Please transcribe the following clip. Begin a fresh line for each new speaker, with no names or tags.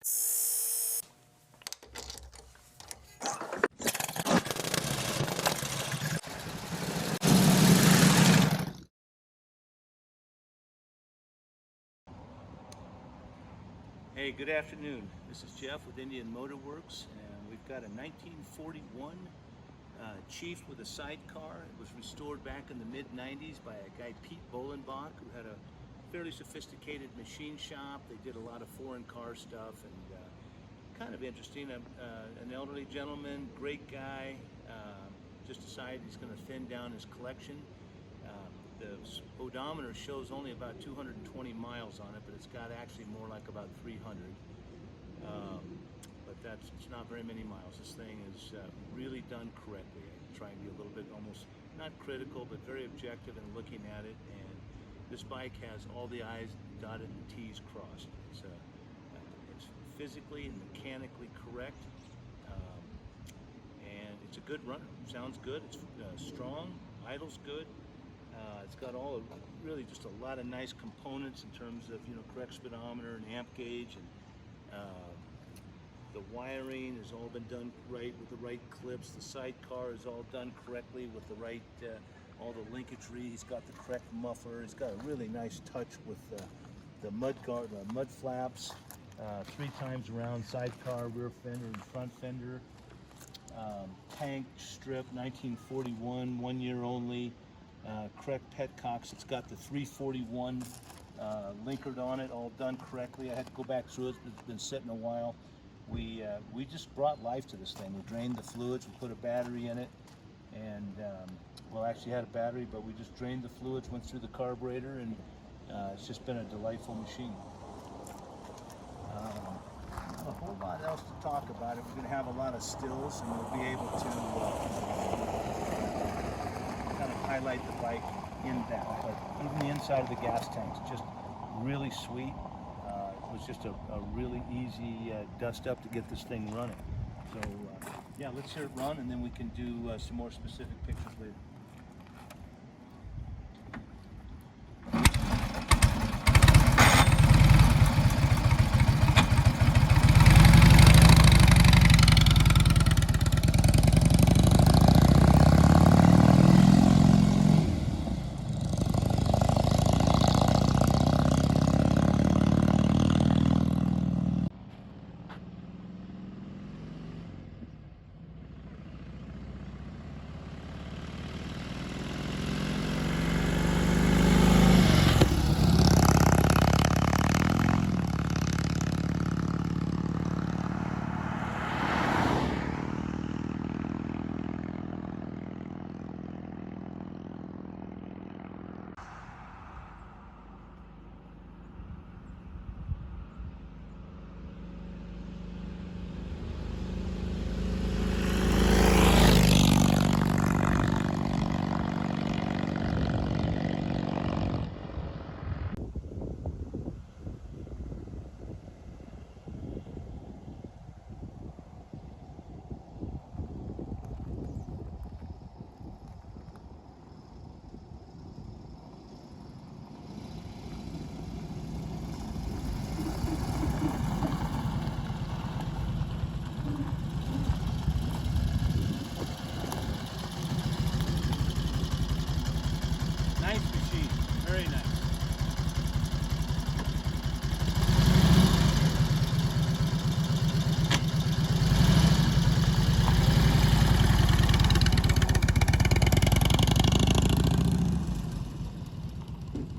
Hey, good afternoon. This is Jeff with Indian Motor Works, and we've got a 1941 Chief with a sidecar. It was restored back in the mid-90s by a guy, Pete Bolenbach, who had a fairly sophisticated machine shop. They did a lot of foreign car stuff, and kind of interesting. An elderly gentleman, great guy, just decided he's going to thin down his collection. The odometer shows only about 220 miles on it, but it's got actually more like about 300. But it's not very many miles. This thing is really done correctly. I try and be a little bit almost not critical, but very objective in looking at it. And this bike has all the I's dotted and T's crossed. It's physically and mechanically correct, and it's a good runner. Sounds good. It's strong. Idles good. It's got really just a lot of nice components in terms of, correct speedometer and amp gauge, and the wiring has all been done right with the right clips. The sidecar is all done correctly with the right, all the linkage. He's got the correct muffler. He's got a really nice touch with the mud flaps, 3 times around sidecar, rear fender, and front fender. Tank strip, 1941, 1 year only. Correct petcocks. It's got the 341 linkered on it, all done correctly. I had to go back through it. It's been sitting a while. We just brought life to this thing. We drained the fluids. We put a battery in it, and well, actually had a battery, but we just drained the fluids, went through the carburetor, and it's just been a delightful machine. Not a whole lot else to talk about it. We're going to have a lot of stills, and we'll be able to kind of highlight the bike in that. But even the inside of the gas tank's just really sweet. It was just a really easy dust up to get this thing running. So yeah, let's hear it run, and then we can do some more specific pictures later.